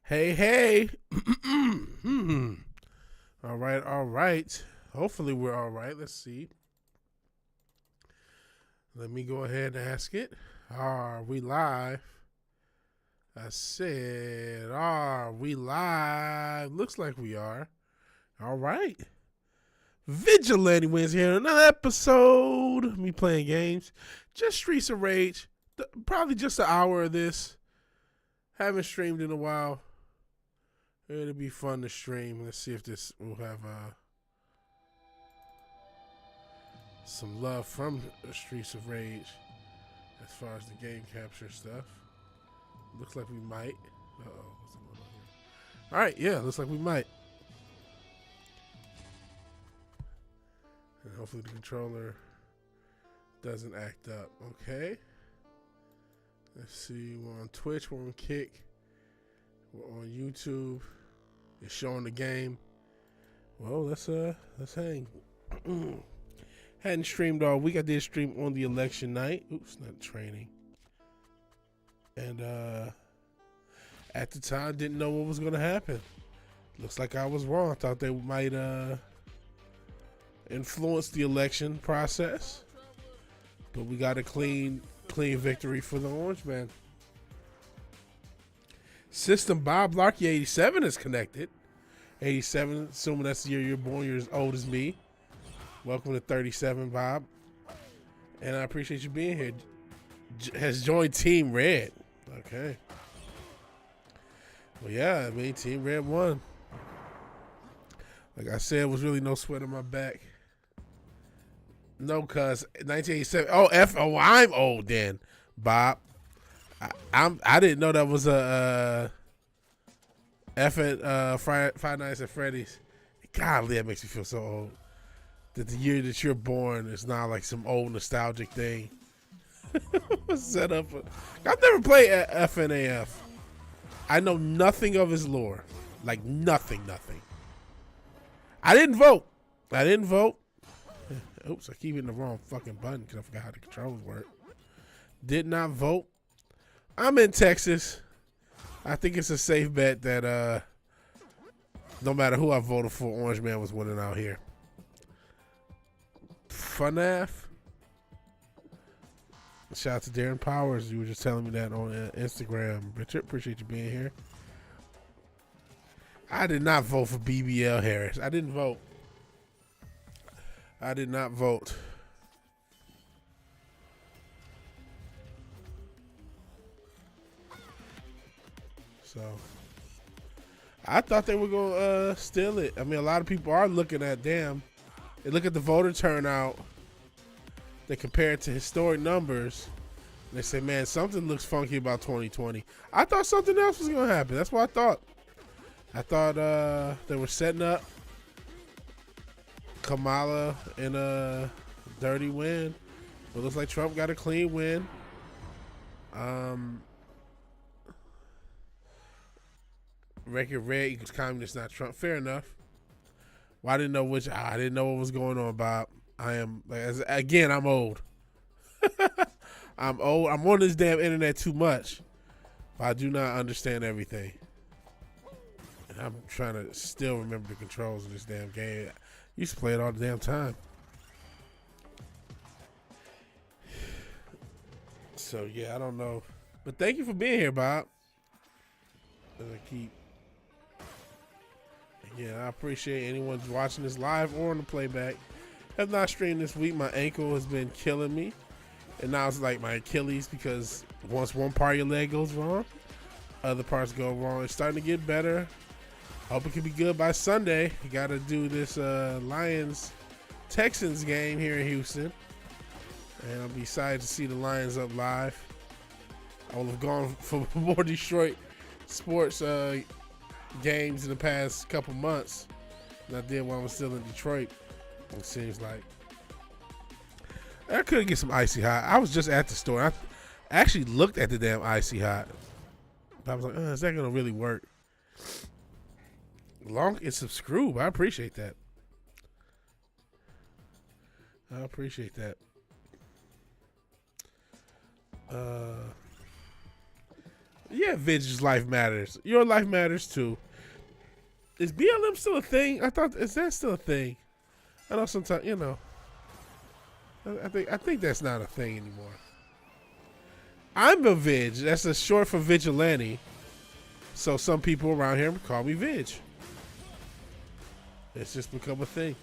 Hey, hey. All right, all right. Hopefully we're all right. Let's see. Let me go ahead and ask it. Are we live? I said, are we live? Looks like we are. All right. Vigilante wins here. Another episode. Me playing games. Just Streets of Rage. Probably just an hour of this. Haven't streamed in a while. It'll be fun to stream. Let's see if this will have some love from Streets of Rage as far as the game capture stuff. Looks like we might. Uh-oh. What's going on here? All right, yeah, looks like we might. And hopefully the controller doesn't act up. Okay. Let's see. We're on Twitch. We're on Kick. We're on YouTube. It's showing the game. Well, let's hang. Hadn't streamed all week. I did stream on the election night. Oops, not training. And at the time, didn't know what was going to happen. Looks like I was wrong. Thought they might influence the election process. But we got a clean victory for the Orange Man. System Bob Larky 87 is connected. 87, assuming that's the year you're born. You're as old as me. Welcome to 37, Bob. And I appreciate you being here. Has joined Team Red. Okay. Well, yeah, I mean, Team Red won. Like I said, was really no sweat on my back. No, cuz 1987. Oh, I'm old then, Bob. I didn't know that was a F at Five Nights at Freddy's. Golly, that makes me feel so old. That the year that you're born is not like some old nostalgic thing. Set up. I've never played FNAF. I know nothing of his lore. Like nothing. I didn't vote. Oops, I keep hitting the wrong fucking button because I forgot how the controls work. Did not vote. I'm in Texas. I think it's a safe bet that no matter who I voted for, Orange Man was winning out here. FNAF. Shout out to Darren Powers. You were just telling me that on Instagram. Richard, appreciate you being here. I did not vote for BBL Harris. I didn't vote. I did not vote. So I thought they were going to steal it. I mean, a lot of people are looking at, damn. They look at the voter turnout. They compare it to historic numbers. And they say, man, something looks funky about 2020. I thought something else was going to happen. That's what I thought. I thought they were setting up Kamala in a dirty win. But it looks like Trump got a clean win. Record red equals communist, not Trump. Fair enough. Well, I didn't know I didn't know what was going on, Bob. I'm old. I'm old. I'm on this damn internet too much. But I do not understand everything. And I'm trying to still remember the controls of this damn game. I used to play it all the damn time. So yeah, I don't know. But thank you for being here, Bob. I appreciate anyone watching this live or on the playback. Have not streamed this week. My ankle has been killing me. And now it's like my Achilles because once one part of your leg goes wrong, other parts go wrong. It's starting to get better. Hope it can be good by Sunday. You got to do this Lions-Texans game here in Houston. And I'll be excited to see the Lions up live. I will have gone for more Detroit sports games in the past couple months than I did when I was still in Detroit. It seems like I could get some Icy Hot. I was just at the store. I actually looked at the damn Icy Hot. I was like, is that gonna really work? It's some screw, but I appreciate that. Yeah, Vid's life matters. Your life matters too. Is BLM still a thing? I thought, is that still a thing? I know sometimes, you know. I think that's not a thing anymore. I'm a Vig. That's a short for vigilante. So some people around here call me Vig. It's just become a thing.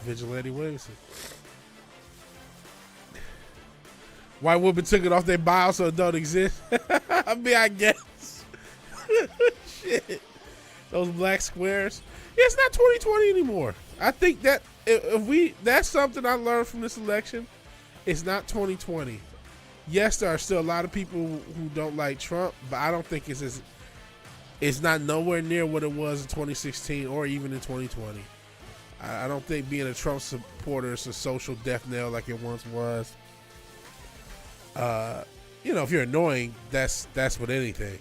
VigilanteWilliamson. White women took it off their bio so it don't exist. I mean, I guess. Shit. Those black squares. Yeah, it's not 2020 anymore. I think that that's something I learned from this election. It's not 2020. Yes, there are still a lot of people who don't like Trump, but I don't think it's not nowhere near what it was in 2016 or even in 2020. I don't think being a Trump supporter is a social death knell like it once was. You know, if you're annoying, that's with anything.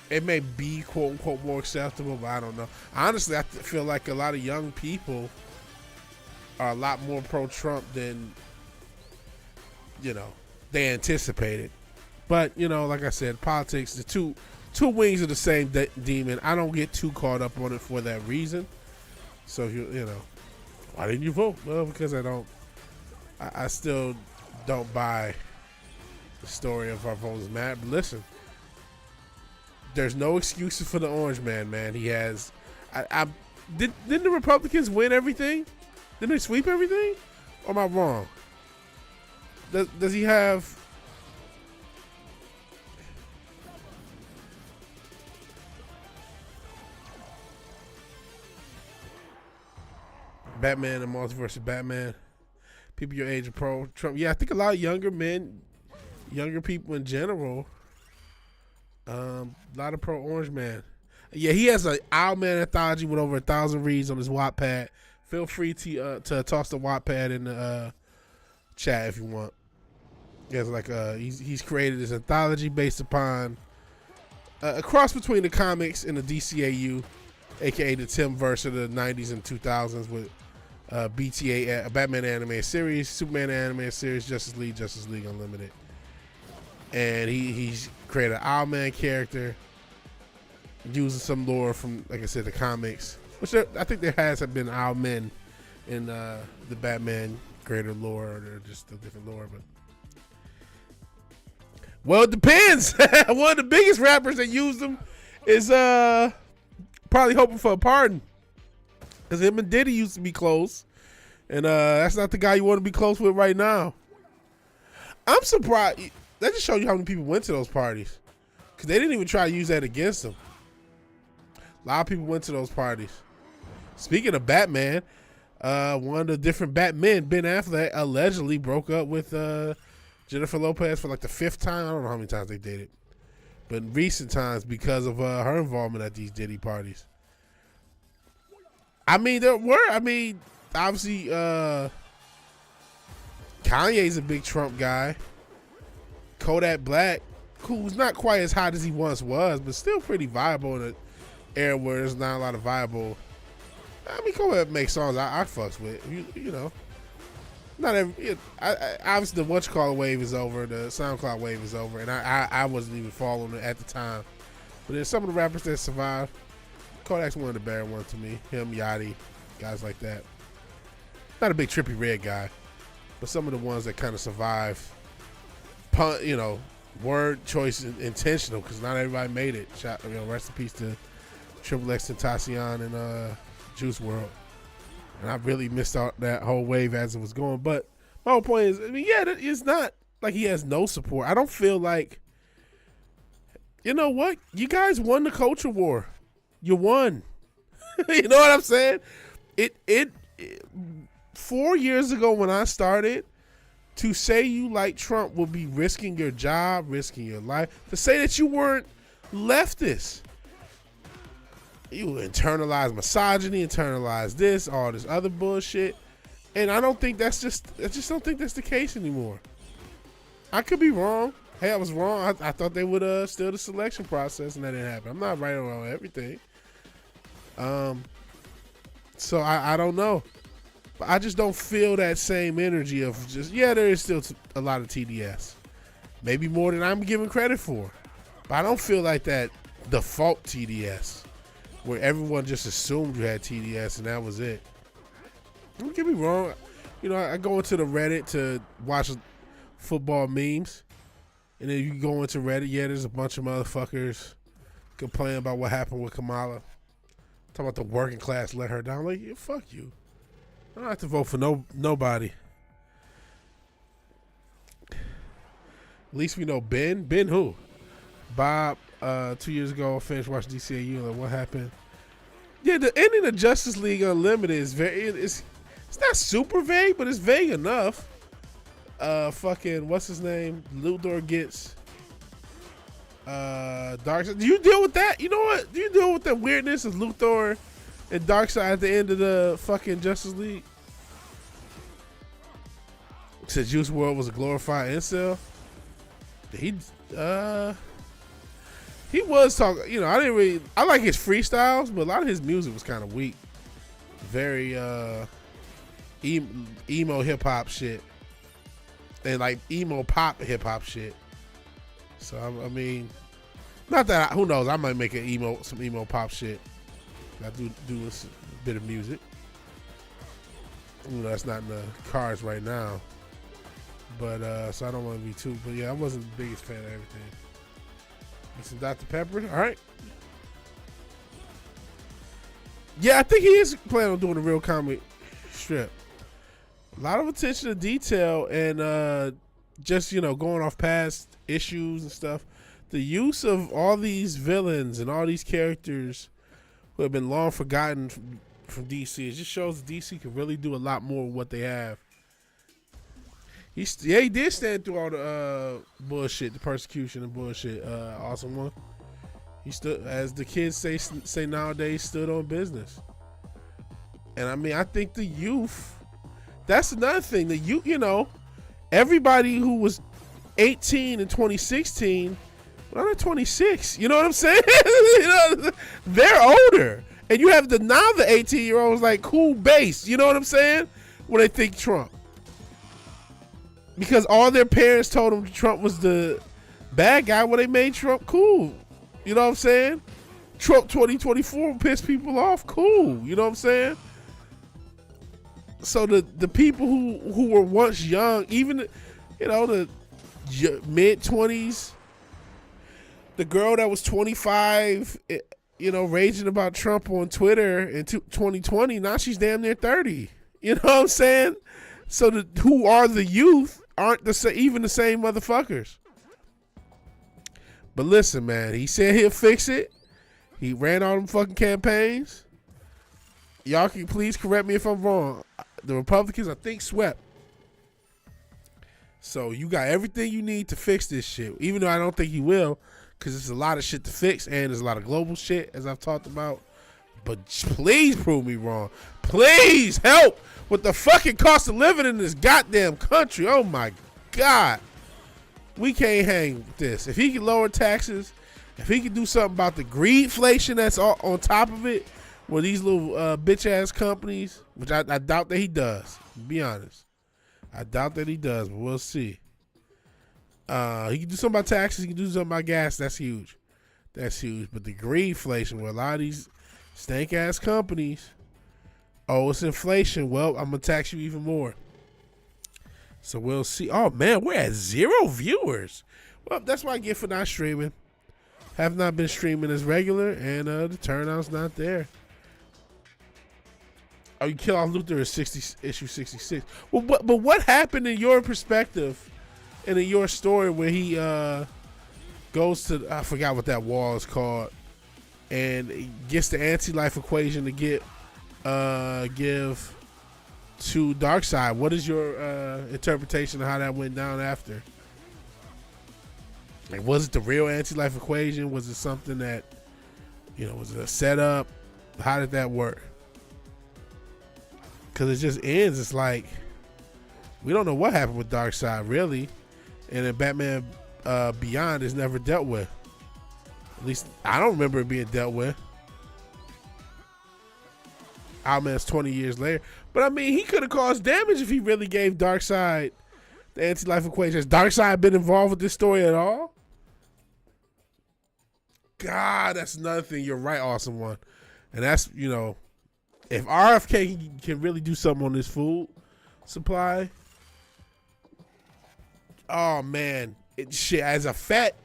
It may be quote unquote more acceptable, but I don't know. Honestly, I feel like a lot of young people are a lot more pro-Trump than, you know, they anticipated. But, you know, like I said, politics, the two wings of the same demon. I don't get too caught up on it for that reason. So, if you know, why didn't you vote? Well, because I still don't buy the story of our votes matter. But listen, there's no excuses for the orange man. He has. Didn't the Republicans win everything? Didn't they sweep everything? Or am I wrong? Does he have? Batman and Multiverse of Batman. People your age are pro-Trump. Yeah, I think a lot of younger men, younger people in general, a lot of pro-Orange Man. Yeah, he has an Owlman anthology with over 1,000 reads on his Wattpad. Feel free to toss the Wattpad in the chat if you want. He has like he's created this anthology based upon a cross between the comics and the DCAU, aka the Timverse of the 90s and 2000s with BTA, a Batman animated series, Superman animated series, Justice League Unlimited. And he's created an Owlman character using some lore from, like I said, the comics. Which I think there has been Owlmen in the Batman greater lore, or they're just a different lore. But well, it depends. One of the biggest rappers that used them is probably hoping for a pardon. Because him and Diddy used to be close. And that's not the guy you want to be close with right now. I'm surprised. That just shows you how many people went to those parties. Because they didn't even try to use that against him. A lot of people went to those parties. Speaking of Batman, one of the different Batmen, Ben Affleck, allegedly broke up with Jennifer Lopez for like the 5th time. I don't know how many times they dated. But in recent times because of her involvement at these Diddy parties. I mean, obviously, Kanye's a big Trump guy. Kodak Black, who's not quite as hot as he once was, but still pretty viable in an era where there's not a lot of viable. I mean, Kodak makes songs I fucks with. You know, not every. Obviously, the whatchamacallit wave is over. The SoundCloud wave is over, and I wasn't even following it at the time. But there's some of the rappers that survived. Kodak's one of the better ones to me. Him, Yachty, guys like that. Not a big Trippie Redd guy, but some of the ones that kind of survive. You know, word choice intentional, because not everybody made it. Rest in peace to Triple X Tentacion and Juice WRLD. And I really missed out that whole wave as it was going. But my whole point is, I mean, yeah, it's not like he has no support. I don't feel like, you know what? You guys won the culture war. You won. You know what I'm saying? It 4 years ago when I started, to say you like Trump would be risking your job, risking your life. To say that you weren't leftist. You internalize misogyny, internalize this, all this other bullshit. And I just don't think that's the case anymore. I could be wrong. Hey, I was wrong. I thought they would steal the selection process, and that didn't happen. I'm not right on everything. So I don't know. But I just don't feel that same energy of just, yeah, there is still a lot of TDS. Maybe more than I'm giving credit for. But I don't feel like that default TDS where everyone just assumed you had TDS and that was it. Don't get me wrong. You know, I go into the Reddit to watch football memes. And then you go into Reddit, yeah, there's a bunch of motherfuckers complaining about what happened with Kamala. Talking about the working class let her down. Like, yeah, fuck you. I don't have to vote for nobody. At least we know Ben. Ben who? Bob, 2 years ago, finished watching DCAU. Like, what happened? Yeah, the ending of Justice League Unlimited is it's not super vague, but it's vague enough. Fucking, what's his name? Luthor gets Darkseid. Do you deal with that? You know what? Do you deal with the weirdness of Luthor and Darkseid at the end of the fucking Justice League? Said Juice WRLD was a glorified incel. He was talking, you know, I like his freestyles, but a lot of his music was kind of weak. Very emo hip hop shit. And like emo pop hip hop shit. So I mean, not that who knows? I might make some emo pop shit. I do a bit of music. You know, that's not in the cards right now. But so I don't want to be too. But yeah, I wasn't the biggest fan of everything. And some Dr. Pepper. All right. Yeah, I think he is planning on doing a real comic strip. A lot of attention to detail and just, you know, going off past issues and stuff. The use of all these villains and all these characters who have been long forgotten from DC, it just shows that DC can really do a lot more with what they have. He did stand through all the bullshit, the persecution and bullshit. Awesome one. He stood, as the kids say nowadays, stood on business. And I mean, I think the youth. That's another thing. The youth, you know, everybody who was 18 in 2016, well, they're 26. You know what I'm saying? You know, they're older, and you have now the 18-year-olds like cool base. You know what I'm saying? When they think Trump. Because all their parents told them Trump was the bad guy when they made Trump cool. You know what I'm saying? Trump 2024 will piss people off. Cool. You know what I'm saying? So the people who were once young, even, you know, the mid-20s, the girl that was 25, you know, raging about Trump on Twitter in 2020, now she's damn near 30. You know what I'm saying? So who are the youth aren't even the same motherfuckers. But listen, man, he said he'll fix it. He ran all them fucking campaigns. Y'all can please correct me if I'm wrong. The Republicans, I think, swept. So you got everything you need to fix this shit. Even though I don't think he will, because there's a lot of shit to fix and there's a lot of global shit, as I've talked about. But please prove me wrong. Please help with the fucking cost of living in this goddamn country. Oh my God. We can't hang with this. If he can lower taxes, if he can do something about the greedflation that's on top of it, where these little bitch ass companies, which I doubt that he does, to be honest. I doubt that he does, but we'll see. He can do something about taxes, he can do something about gas. That's huge. That's huge. But the greedflation, where a lot of these stank ass companies, oh, it's inflation. Well, I'm gonna tax you even more. So we'll see. Oh man, we're at 0 viewers. Well, that's what I get for not streaming. Have not been streaming as regular, and the turnout's not there. Oh, you kill off Luthor at issue 66. Well, but what happened in your perspective and in your story where he goes to, I forgot what that wall is called, and gets the anti-life equation to give to Darkseid? What is your interpretation of how that went down after? Like, was it the real anti-life equation? Was it something that, you know, was it a setup? How did that work? Because it just ends. It's like, we don't know what happened with Darkseid, really. And then Batman Beyond is never dealt with. At least, I don't remember it being dealt with. Owlman's 20 years later. But I mean, he could have caused damage if he really gave Darkseid the anti-life equation. Has Darkseid been involved with this story at all? God, that's another thing. You're right, Awesome One. And that's, if RFK can really do something on this food supply, oh man, shit. As a fat,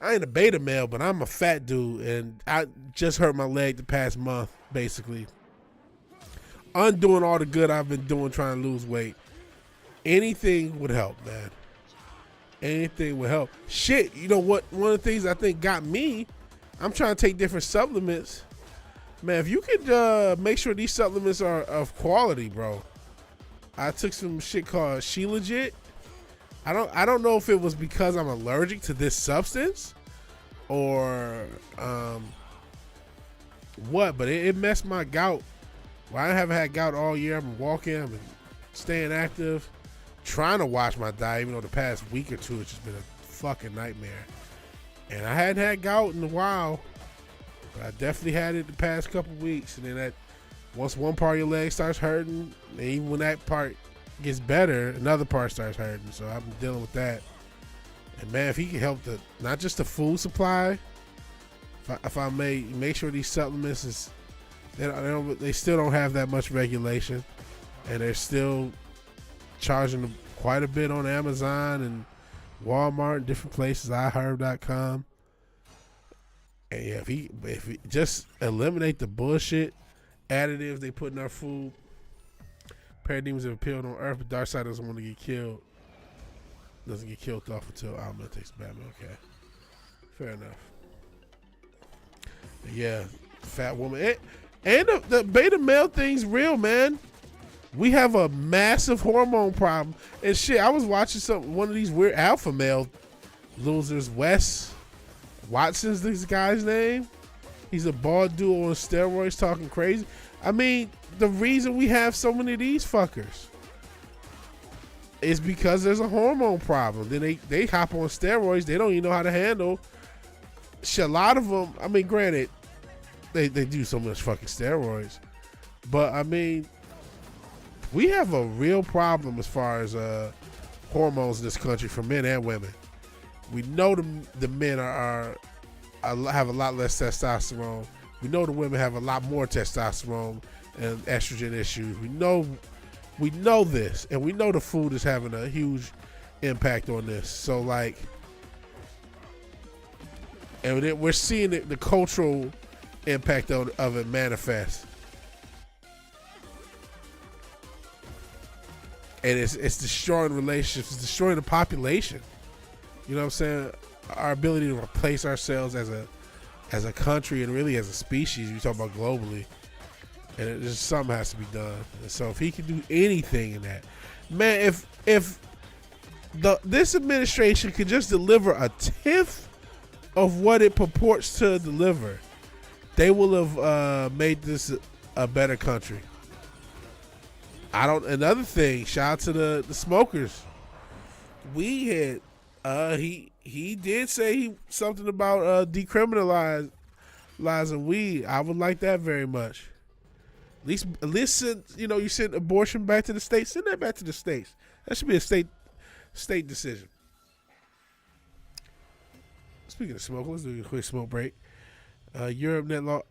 I ain't a beta male, but I'm a fat dude, and I just hurt my leg the past month, basically. Undoing all the good I've been doing trying to lose weight. Anything would help, man. Anything would help. Shit, you know what? One of the things I think got me, I'm trying to take different supplements. Man, if you could make sure these supplements are of quality, bro. I took some shit called She Legit. I don't know if it was because I'm allergic to this substance or what, but it messed my gout. Well, I haven't had gout all year. I've been walking, I've been staying active, trying to watch my diet, even though the past week or two it's just been a fucking nightmare. And I hadn't had gout in a while, but I definitely had it the past couple weeks. And then once one part of your leg starts hurting, and even when that part gets better, another part starts hurting. So I've been dealing with that. And man, if he can help not just the food supply, if I may make sure these supplements is, they still don't have that much regulation, and they're still charging them quite a bit on Amazon and Walmart and different places, iHerb.com. And yeah, if he just eliminate the bullshit additives they put in our food. Parademons have appeared on Earth, but Darkseid doesn't want to get killed. Doesn't get killed off until Owlman takes Batman. Okay, fair enough. But yeah, fat woman, and the beta male thing's real, man. We have a massive hormone problem. And shit, I was watching one of these weird alpha male losers, Wes Watson's this guy's name. He's a bald dude on steroids talking crazy. I mean, the reason we have so many of these fuckers is because there's a hormone problem. Then they hop on steroids. They don't even know how to handle. Shit, a lot of them, I mean, granted, they do so much fucking steroids. But, I mean, we have a real problem as far as hormones in this country for men and women. We know the men have a lot less testosterone. We know the women have a lot more testosterone and estrogen issues. We know this, and we know the food is having a huge impact on this. So like, and we're seeing the cultural impact of it manifest. And it's destroying relationships. It's destroying the population. You know what I'm saying? Our ability to replace ourselves as a country and really as a species. You talk about globally, and just something has to be done. And so if he can do anything in that, man, if this administration could just deliver a tenth of what it purports to deliver, they will have made this a better country. Another thing, shout out to the smokers. We had he did say something about decriminalizing weed. I would like that very much. At least you send abortion back to the states. Send that back to the states. That should be a state decision. Speaking of smoke, let's do a quick smoke break. Europe net law.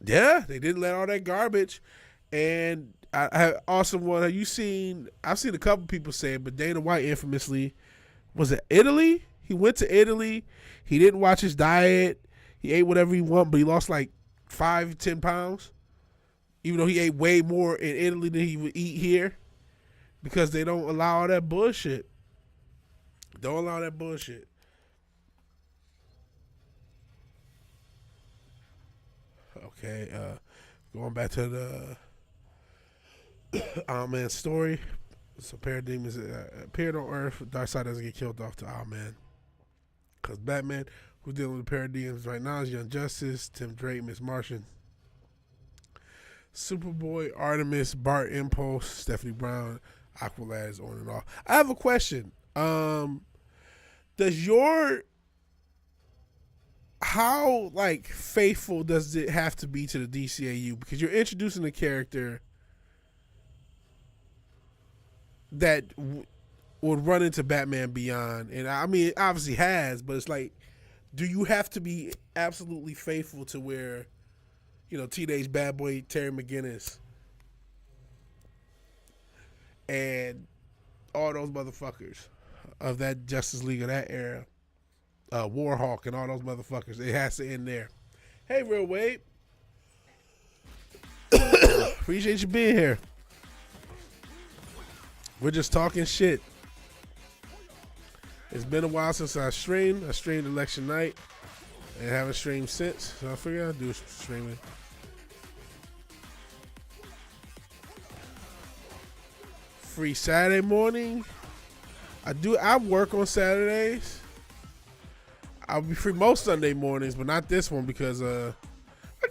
Yeah, they didn't let all that garbage. And I have awesome one. I've seen a couple people say it, but Dana White infamously, was it Italy? He went to Italy. He didn't watch his diet. He ate whatever he wanted, but he lost like 5-10 pounds. Even though he ate way more in Italy than he would eat here. Because they don't allow all that bullshit. Don't allow that bullshit. Okay, going back to the Owlman story. So Parademons appeared on Earth. Darkseid doesn't get killed off to Owlman. Because Batman, who's dealing with the Parademons right now, is Young Justice, Tim Drake, Miss Martian, Superboy, Artemis, Bart Impulse, Stephanie Brown, Aqualad, on and off. I have a question. Does your how like faithful does it have to be to the DCAU? Because you're introducing a character that would run into Batman Beyond, and I mean, it obviously has, but it's like, do you have to be absolutely faithful to where, Teenage Bad Boy Terry McGinnis and all those motherfuckers of that Justice League of that era, Warhawk and all those motherfuckers, it has to end there. Hey, Real Wade. Appreciate you being here. We're just talking shit. It's been a while since I streamed. I streamed election night and haven't streamed since. So I figured I'd do some streaming. Free Saturday morning. I work on Saturdays. I'll be free most Sunday mornings, but not this one because I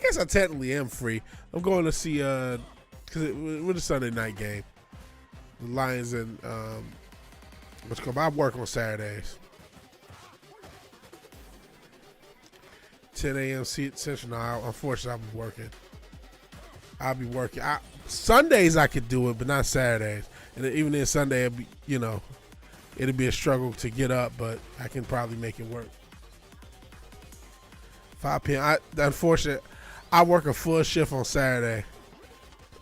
guess I technically am free. I'm going to see because with a Sunday night game, the Lions and I work on Saturdays. 10 a.m. Central. No, unfortunately, I'll be working. Sundays I could do it, but not Saturdays. And even then, Sunday, it'd be a struggle to get up, but I can probably make it work. 5 p.m. Unfortunately, I work a full shift on Saturday.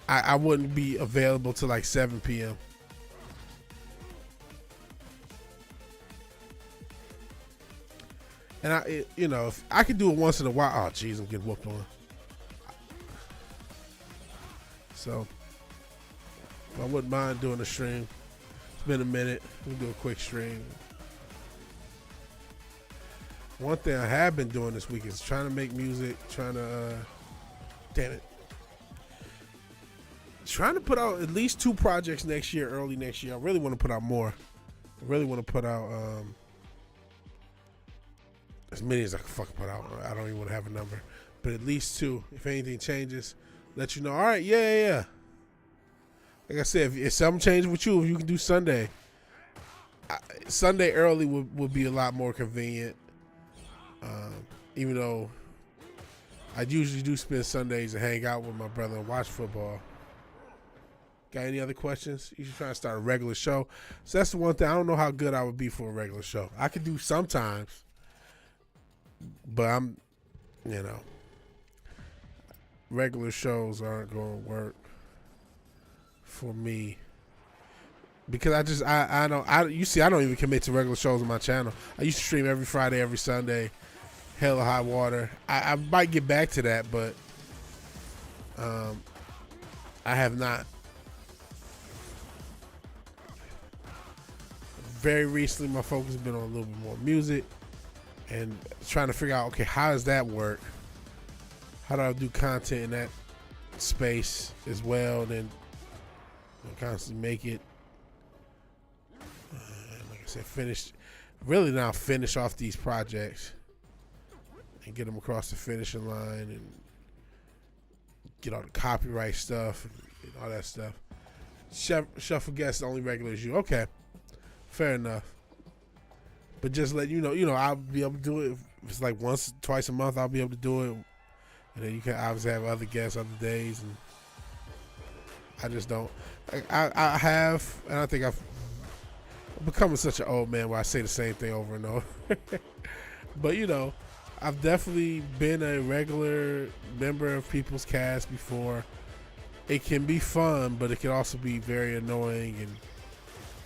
I wouldn't be available till like 7 p.m. And if I could do it once in a while. Oh, jeez, I'm getting whooped on. So, I wouldn't mind doing a stream. It's been a minute. We'll do a quick stream. One thing I have been doing this week is trying to make music, trying to put out at least 2 projects next year, early next year. I really want to put out more. I really want to put out as many as I can fucking put out. I don't even want to have a number, but at least 2. If anything changes, let you know. All right, yeah. Like I said, if something changes with you, if you can do Sunday, Sunday early would be a lot more convenient. Even though I usually do spend Sundays and hang out with my brother and watch football. Got any other questions? You should try to start a regular show. So that's the one thing. I don't know how good I would be for a regular show. I could do sometimes, but regular shows aren't going to work for me because I don't even commit to regular shows on my channel. I used to stream every Friday, every Sunday, hell or high water. I might get back to that, but I have not. Very recently, my focus has been on a little bit more music and trying to figure out, okay, how does that work? How do I do content in that space as well? And then constantly make it, like I said, finish off these projects and get them across the finishing line and get all the copyright stuff and all that stuff. Shuffle guests, the only regular is you. Okay. Fair enough. But just let you know, I'll be able to do it. If it's like once, twice a month, I'll be able to do it. And then you can obviously have other guests other days. And I just don't. I have, and I think I'm becoming such an old man where I say the same thing over and over. But, I've definitely been a regular member of People's Cast before. It can be fun, but it can also be very annoying and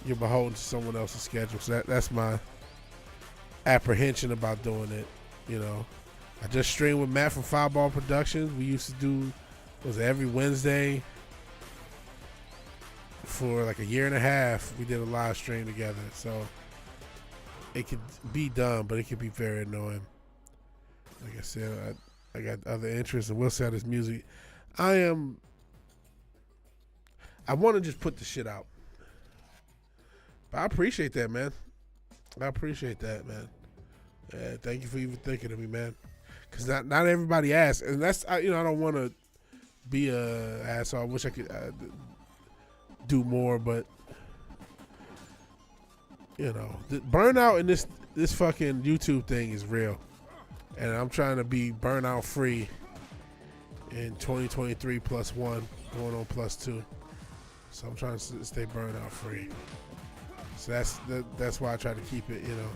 you're beholden to someone else's schedule. So that's my apprehension about doing it. I just streamed with Matt from Fireball Productions. We used to do every Wednesday for like a year and a half. We did a live stream together. So it could be done, but it could be very annoying. Like I said, I got other interests, and we'll sell this music. I want to just put the shit out. But I appreciate that, man. Yeah, thank you for even thinking of me, man. Because not everybody asks, and that's I don't want to be a asshole. I wish I could do more, but the burnout in this fucking YouTube thing is real. And I'm trying to be burnout free in 2023 plus one, going on plus two. So I'm trying to stay burnout free. So that's why I try to keep it, you know.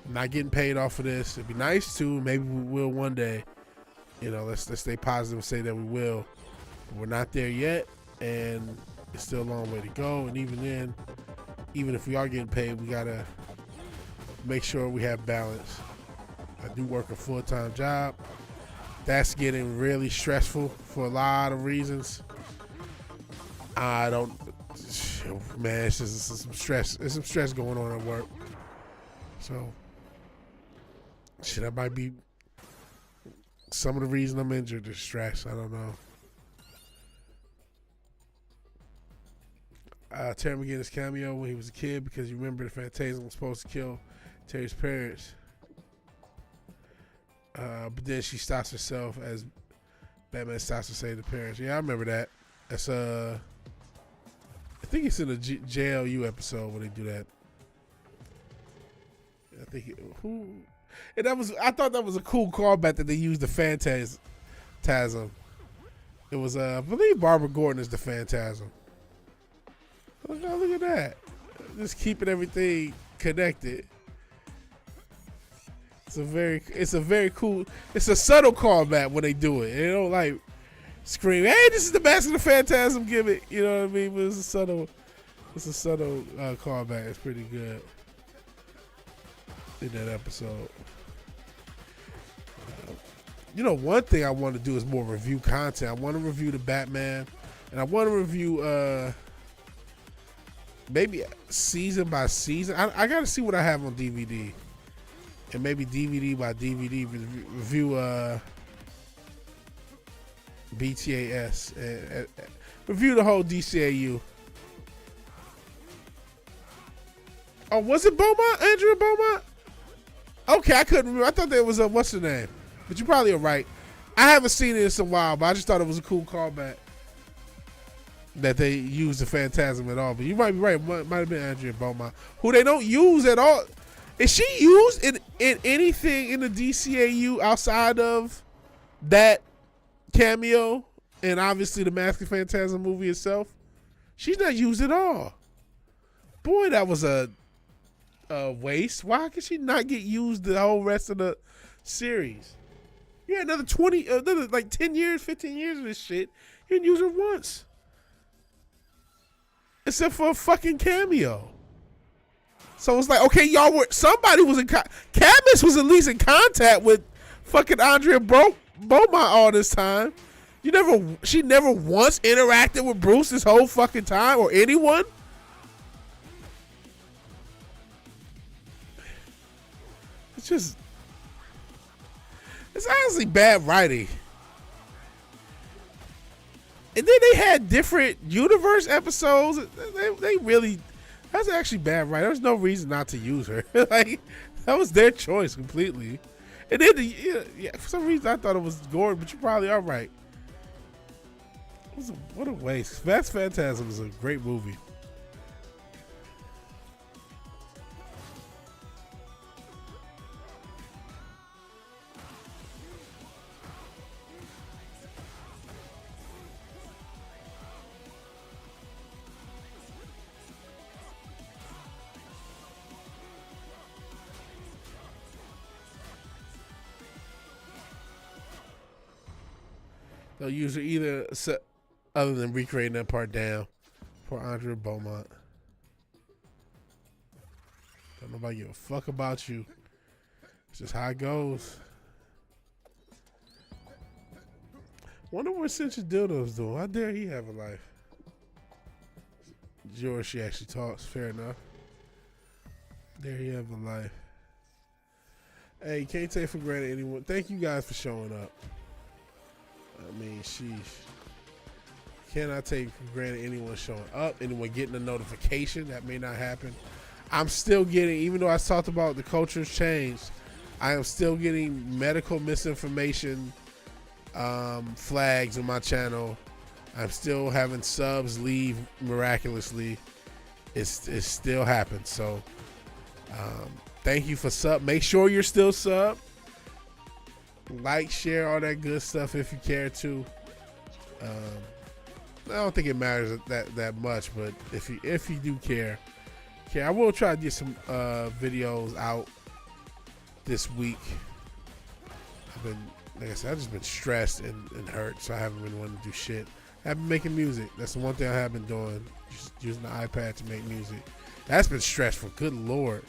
I'm not getting paid off of this. It'd be nice to. Maybe we will one day. You know, let's stay positive and say that we will. But we're not there yet, and it's still a long way to go. And even then, even if we are getting paid, we gotta make sure we have balance. I do work a full-time job. That's getting really stressful for a lot of reasons. I don't, man, it's just some stress. There's some stress going on at work. So, shit, that might be some of the reason I'm injured is stress. I don't know. Terry McGinnis cameo when he was a kid because you remember the Phantasm was supposed to kill Terry's parents. But then she stops herself as Batman stops to save the parents. Yeah, I remember that. That's I think it's in the JLU episode when they do that. I think and that was, I thought that was a cool callback that they used the Phantasm. It was I believe Barbara Gordon is the Phantasm. Look at that. Just keeping everything connected. It's a very cool, it's a subtle callback when they do it. They don't like scream, hey, this is the Mask of the Phantasm gimmick. You know what I mean? But it's a subtle callback. It's pretty good in that episode. You know, one thing I want to do is more review content. I want to review the Batman, and I want to review maybe season by season. I got to see what I have on DVD, and maybe DVD by DVD review BTAS and review the whole DCAU. Oh, was it Beaumont? Andrea Beaumont? Okay, I couldn't remember. I thought there was a what's the name? But you probably are right. I haven't seen it in some while, but I just thought it was a cool callback that they used the Phantasm at all. But you might be right. It might have been Andrea Beaumont, who they don't use at all. Is she used in anything in the DCAU outside of that cameo and obviously the Mask of the Phantasm movie itself? She's not used at all. Boy, that was a waste. Why could she not get used the whole rest of the series? Yeah, another 10 years, 15 years of this shit. You didn't use her once. Except for a fucking cameo. So it's like, okay, somebody was in Cadmus was at least in contact with fucking Andrea Beaumont all this time. She never once interacted with Bruce this whole fucking time, or anyone. It's honestly bad writing. And then they had different universe episodes. They really, that's actually bad writing. There's no reason not to use her. Like, that was their choice completely. And then, for some reason I thought it was Gordon, but you probably are right. What a waste. Mask Phantasm is a great movie. They'll use her either other than recreating that part down for Andrea Beaumont. Don't nobody give a fuck about you. It's just how it goes. Wonder what Cinch Dildo's doing. How dare he have a life? George, she actually talks. Fair enough. There he have a life. Hey, can't take for granted anyone. Thank you guys for showing up. I mean, sheesh. Cannot take for granted anyone showing up, anyone getting a notification. That may not happen. I'm still getting, even though I talked about the culture's changed, I am still getting medical misinformation flags on my channel. I'm still having subs leave miraculously. It still happens. So thank you for sub. Make sure you're still sub. like, share, all that good stuff if you care to. I don't think it matters that much, but if you do care, I will try to get some videos out this week. Like I said, I've just been stressed and hurt, so I haven't really wanted to do shit. I've been making music. That's the one thing I have been doing, just using the iPad to make music. That's been stressful. Good Lord.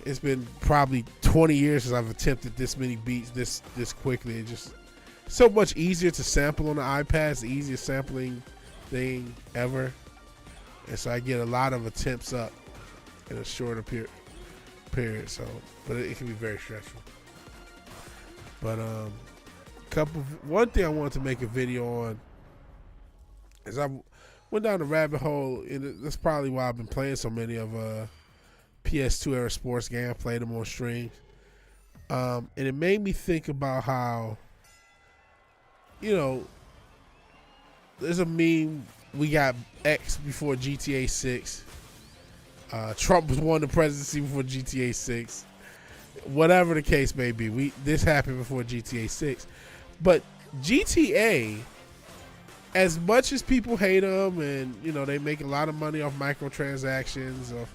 It's been probably 20 years since I've attempted this many beats this quickly. It's just so much easier to sample on the iPad. It's the easiest sampling thing ever. And so I get a lot of attempts up in a shorter period. So, but it can be very stressful. But one thing I wanted to make a video on is I went down the rabbit hole, and that's probably why I've been playing so many of PS2 era sports games. I played them on streams, and it made me think about how, there's a meme, we got X before GTA 6. Trump was won the presidency before GTA 6. Whatever the case may be, this happened before GTA 6. But GTA, as much as people hate them, and they make a lot of money off microtransactions, of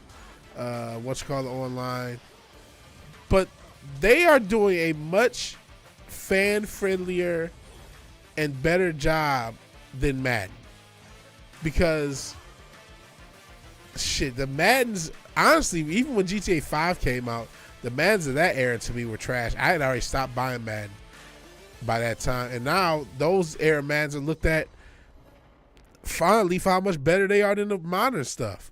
online, but they are doing a much fan-friendlier and better job than Madden. Because shit, the Maddens, honestly, even when GTA 5 came out, the Maddens of that era to me were trash. I had already stopped buying Madden by that time, and now those era Maddens are looked at finally for how much better they are than the modern stuff.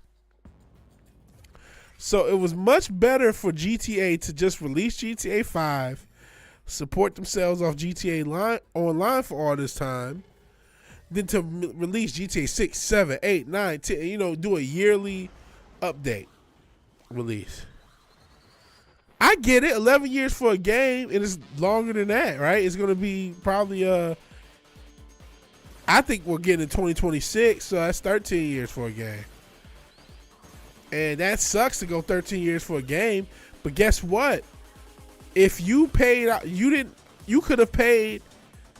So it was much better for GTA to just release GTA 5, support themselves off GTA Online for all this time, than to release GTA 6, 7, 8, 9, 10, do a yearly update release. I get it, 11 years for a game, and it's longer than that, right? It's going to be probably, I think we're getting in 2026, so that's 13 years for a game. And that sucks to go 13 years for a game, but guess what? If you paid, you could have paid,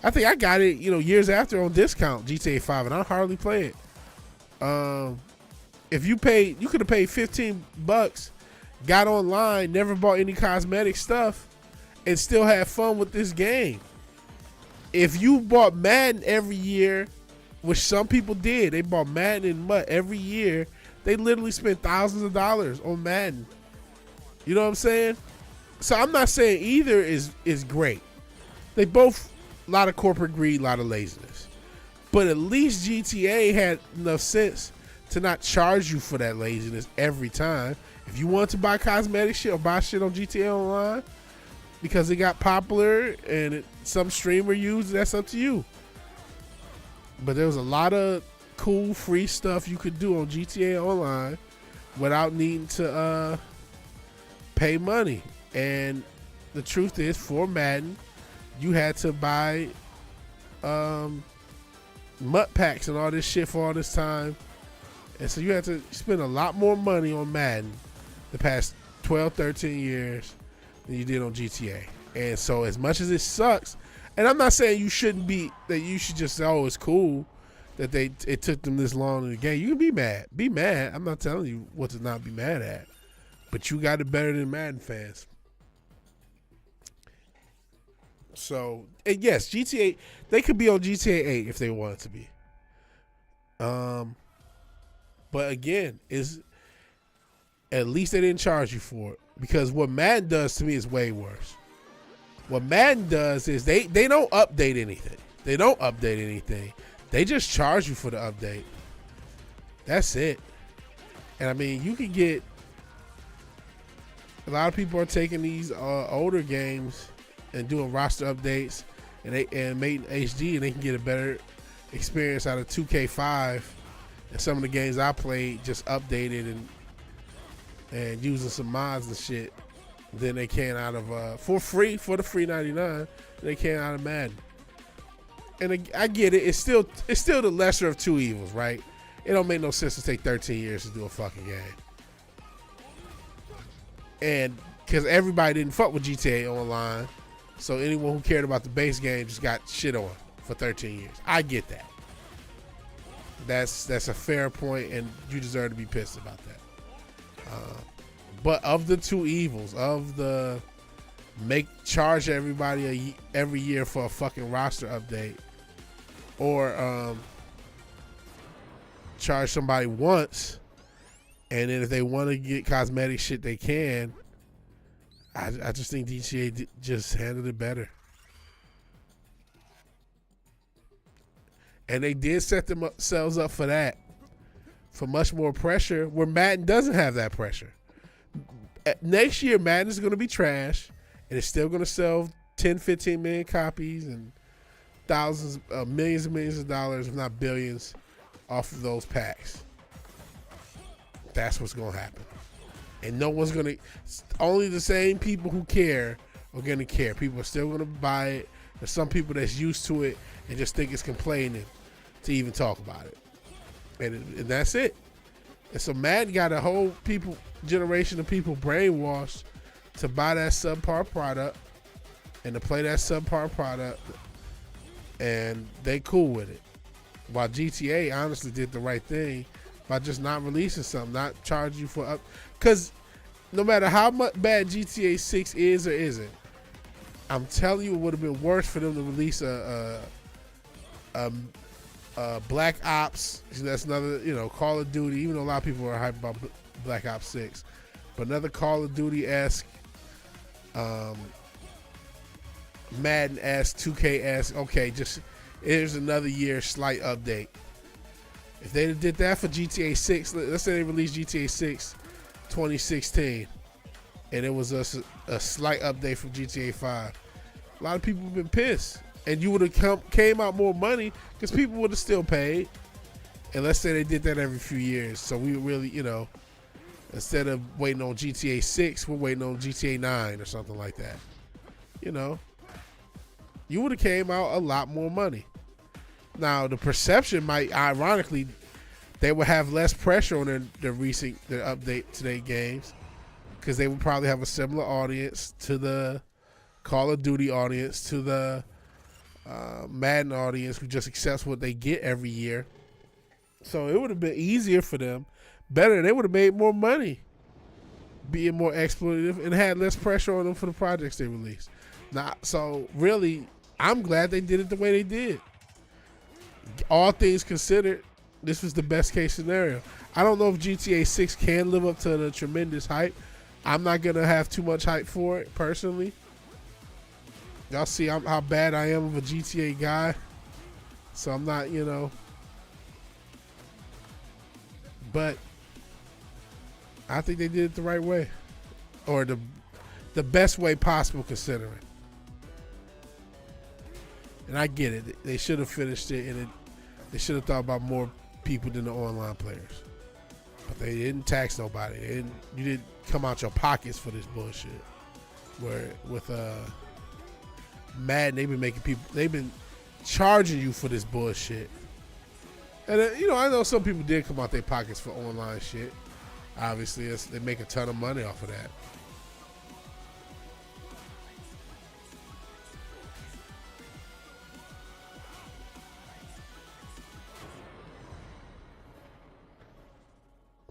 I think I got it, years after on discount, GTA 5, and I hardly play it. If you could have paid $15, got online, never bought any cosmetic stuff, and still had fun with this game. If you bought Madden every year, which some people did, they bought Madden and MUT every year, they literally spent thousands of dollars on Madden. You know what I'm saying? So I'm not saying either is great. They both, a lot of corporate greed, a lot of laziness. But at least GTA had enough sense to not charge you for that laziness every time. If you want to buy cosmetic shit or buy shit on GTA Online because it got popular and some streamer used it, that's up to you. But there was a lot of cool free stuff you could do on GTA Online without needing to pay money. And the truth is, for Madden, you had to buy MUT packs and all this shit for all this time. And so you had to spend a lot more money on Madden the past 12, 13 years than you did on GTA. And so as much as it sucks, and I'm not saying you shouldn't be, that you should just say, oh, it's cool that it took them this long in the game. You can be mad. Be mad. I'm not telling you what to not be mad at. But you got it better than Madden fans. So, and yes, GTA, they could be on GTA 8 if they wanted to be. But again, at least they didn't charge you for it. Because what Madden does to me is way worse. What Madden does is they don't update anything. They don't update anything. They just charge you for the update. That's it. And I mean, you can get, a lot of people are taking these older games and doing roster updates and making HD, and they can get a better experience out of 2K5 and some of the games I played just updated and using some mods and shit than they can out of for free, for the free 99 they can out of Madden. And I get it, it's still the lesser of two evils, right? It don't make no sense to take 13 years to do a fucking game. And because everybody didn't fuck with GTA Online, So anyone who cared about the base game just got shit on for 13 years. I get that. That's a fair point, and you deserve to be pissed about that. But of the two evils, of the charge everybody every year for a fucking roster update, or charge somebody once, and then if they want to get cosmetic shit, they can. I just think GTA just handled it better. And they did set themselves up for that, for much more pressure, where Madden doesn't have that pressure. Next year, Madden is going to be trash, and it's still going to sell 10, 15 million copies and millions and millions of dollars, if not billions, off of those packs. That's what's going to happen. And no one's going to, only the same people who care are going to care. People are still going to buy it. There's some people that's used to it and just think it's complaining to even talk about it. And that's it. And so Madden got a whole generation of people brainwashed to buy that subpar product and to play that subpar product, and they cool with it. While GTA honestly did the right thing by just not releasing something, not charging you for up. Because no matter how much bad GTA 6 is or isn't, I'm telling you, it would have been worse for them to release a Black Ops. That's another, Call of Duty. Even though a lot of people are hyped about Black Ops 6, but another Call of Duty-esque, Madden-esque, 2K-esque. Okay, just here's another year slight update. If they did that for GTA 6, let's say they released GTA 6 2016, and it was a slight update from GTA 5, a lot of people have been pissed. And you would have came out more money because people would have still paid. And let's say they did that every few years. So we really, instead of waiting on GTA 6, we're waiting on GTA 9 or something like that. You would have came out a lot more money. Now, the perception might, ironically, they would have less pressure on their update to their games, because they would probably have a similar audience to the Call of Duty audience, to the Madden audience, who just accepts what they get every year. So it would have been easier for them, better. They would have made more money being more exploitative and had less pressure on them for the projects they released. So really, I'm glad they did it the way they did. All things considered, this was the best case scenario. I don't know if GTA 6 can live up to the tremendous hype. I'm not going to have too much hype for it, personally. Y'all see how bad I am of a GTA guy. So I'm not, But I think they did it the right way. Or the best way possible, considering. And I get it. They should have finished it, and they should have thought about more people than the online players. But they didn't tax nobody. You didn't come out your pockets for this bullshit. Where with Madden, they've been charging you for this bullshit. And I know some people did come out their pockets for online shit. Obviously, they make a ton of money off of that.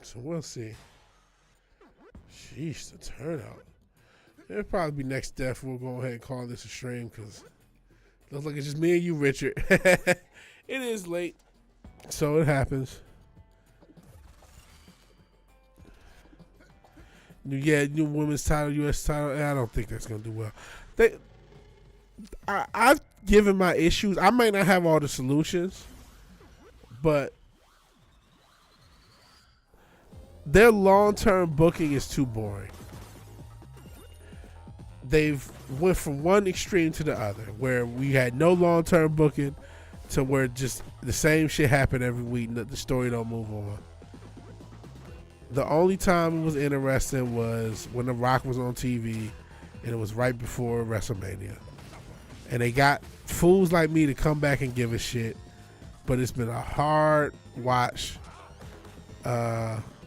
So we'll see. Sheesh, the turnout. It'll probably be next death. We'll go ahead and call this a stream, because it looks like it's just me and you, Richard. It is late, so it happens. New women's title, U.S. title. I don't think that's gonna do well. I've given my issues. I might not have all the solutions, but their long-term booking is too boring. They've went from one extreme to the other, where we had no long-term booking to where just the same shit happened every week. The story don't move on. The only time it was interesting was when The Rock was on TV, and it was right before WrestleMania. And they got fools like me to come back and give a shit, but it's been a hard watch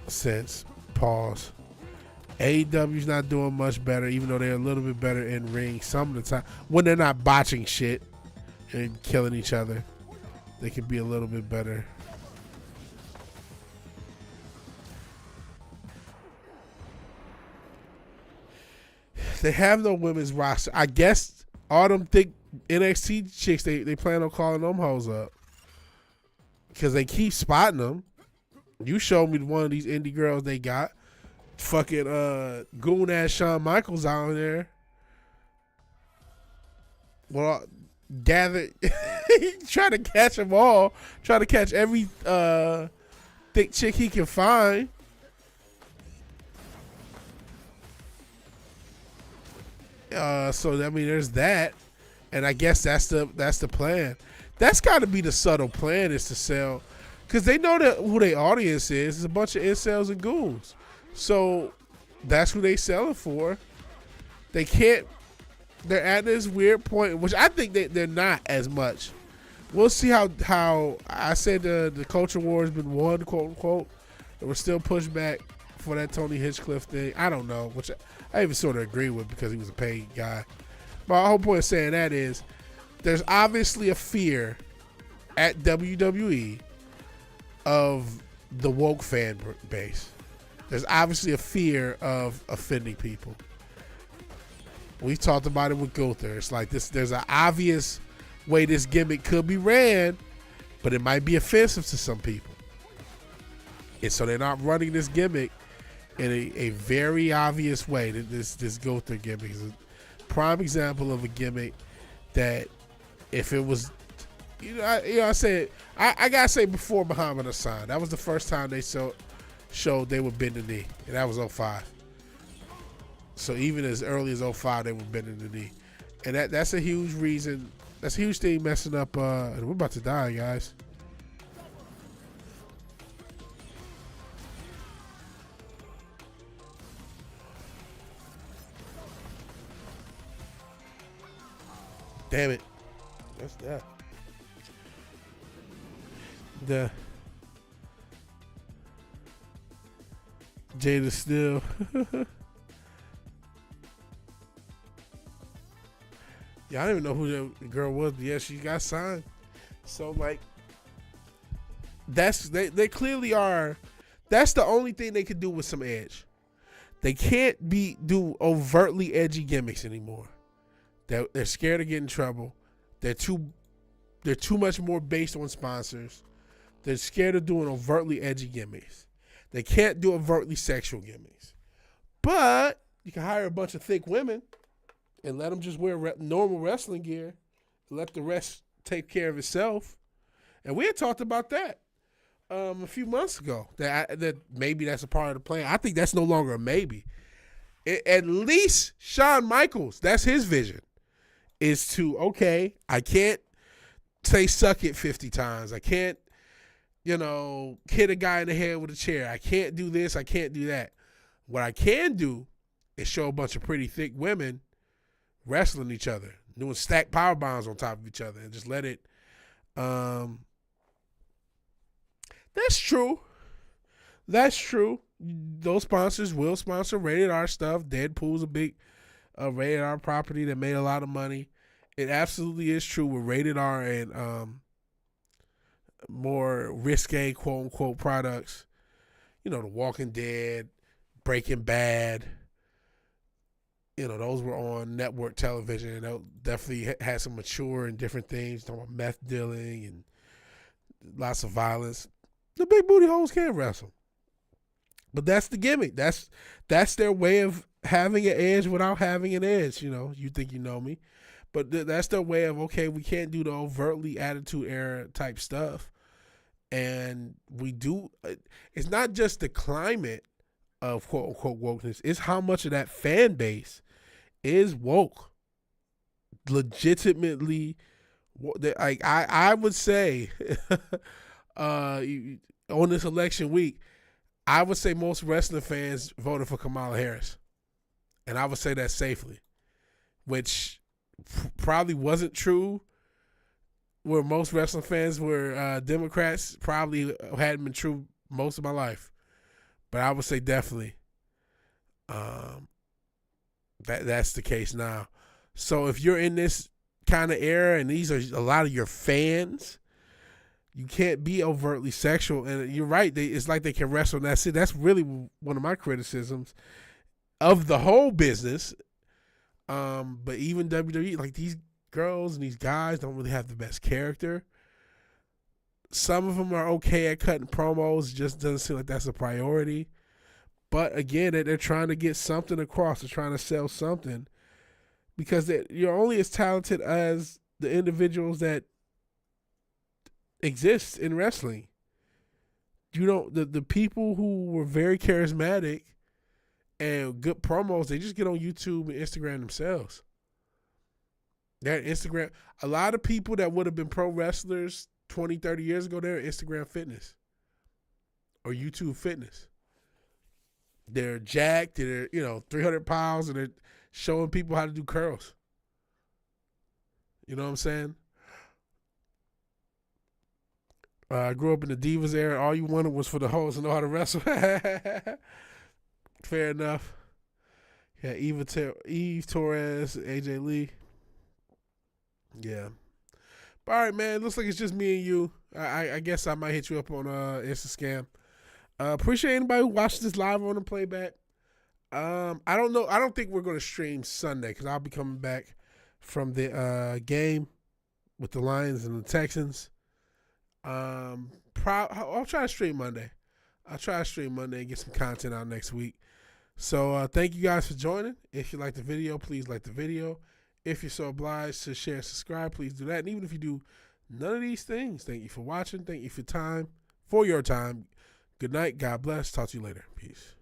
since. Pause. AEW's not doing much better, even though they're a little bit better in ring some of the time. When they're not botching shit and killing each other, they can be a little bit better. They have no women's roster. I guess all them thick NXT chicks, they plan on calling them hoes up. Because they keep spotting them. You showed me one of these indie girls they got. Fucking goon ass Shawn Michaels out there. Well, gathered, trying to catch them all. Trying to catch every thick chick he can find. So I mean, there's that, and I guess that's the plan. That's got to be the subtle plan, is to sell, because they know that who their audience is. It's a bunch of incels and goons. So that's who they selling for. They can't. They're at this weird point, which I think they're not as much. We'll see how I said the culture war has been won, quote unquote, and we're still pushed back for that Tony Hinchcliffe thing. I don't know, which I even sort of agree with because he was a paid guy. My whole point of saying that is there's obviously a fear at WWE of the woke fan base. There's obviously a fear of offending people. We talked about it with Gunther. It's like this. There's an obvious way this gimmick could be ran, but it might be offensive to some people. And so they're not running this gimmick in a very obvious way. This Gunther gimmick is a prime example of a gimmick that if it was, I said, I gotta say before Muhammad Hassan, that was the first time they showed they would bend the knee, and that was 05. So even as early as 05, they were bending the knee, and that's a huge reason. That's a huge thing messing up. And we're about to die, guys. Damn it. That's that. The Jada Still. Yeah, I don't even know who that girl was, but yeah, she got signed. So like, they clearly are. That's the only thing they could do with some edge. They can't do overtly edgy gimmicks anymore. They're scared of getting in trouble. They're too much more based on sponsors. They're scared of doing overtly edgy gimmicks. They can't do overtly sexual gimmicks. But you can hire a bunch of thick women and let them just wear normal wrestling gear and let the rest take care of itself. And we had talked about that a few months ago, that maybe that's a part of the plan. I think that's no longer a maybe. At least Shawn Michaels, that's his vision, is to, okay, I can't say suck it 50 times. I can't, hit a guy in the head with a chair. I can't do this. I can't do that. What I can do is show a bunch of pretty thick women wrestling each other, doing stacked power bombs on top of each other, and just let it. That's true. That's true. Those sponsors will sponsor rated R stuff. Deadpool's a big rated R property that made a lot of money. It absolutely is true with rated R and more risque, quote unquote, products. The Walking Dead, Breaking Bad. Those were on network television, and they definitely had some mature and different things, talking about meth dealing and lots of violence. The big booty hoes can wrestle. But that's the gimmick. That's their way of having an edge without having an edge. You think you know me. But that's their way of, okay, we can't do the overtly attitude era type stuff. And we do. It's not just the climate of quote unquote wokeness. It's how much of that fan base is woke. Legitimately, like I would say, on this election week, I would say most wrestling fans voted for Kamala Harris, and I would say that safely, which probably wasn't true. Where most wrestling fans were Democrats, probably hadn't been true most of my life. But I would say definitely. Um, that's the case now. So if you're in this kind of era and these are a lot of your fans, you can't be overtly sexual. And you're right, it's like they can wrestle, and that's it. That's really one of my criticisms of the whole business. But even WWE, like, these girls and these guys don't really have the best character. Some of them are okay at cutting promos, just doesn't seem like that's a priority. But again, they're trying to get something across. They're trying to sell something, because you're only as talented as the individuals that exist in wrestling. You don't, the people who were very charismatic and good promos, they just get on YouTube and Instagram themselves. They're Instagram. A lot of people that would have been pro wrestlers 20, 30 years ago, they're Instagram fitness or YouTube fitness. They're jacked, they're 300 pounds, and they're showing people how to do curls. You know what I'm saying? I grew up in the Divas era. All you wanted was for the hoes to know how to wrestle. Fair enough. Yeah, Eve Torres, AJ Lee. Yeah. All right, man. Looks like it's just me and you. I guess I might hit you up on Instagram. Appreciate anybody who watched this live on the playback. I don't know. I don't think we're going to stream Sunday because I'll be coming back from the game with the Lions and the Texans. I'll try to stream Monday. I'll try to stream Monday and get some content out next week. So thank you guys for joining. If you like the video, please like the video. If you're so obliged to share and subscribe, please do that. And even if you do none of these things, thank you for watching. Thank you for your time. Good night. God bless. Talk to you later. Peace.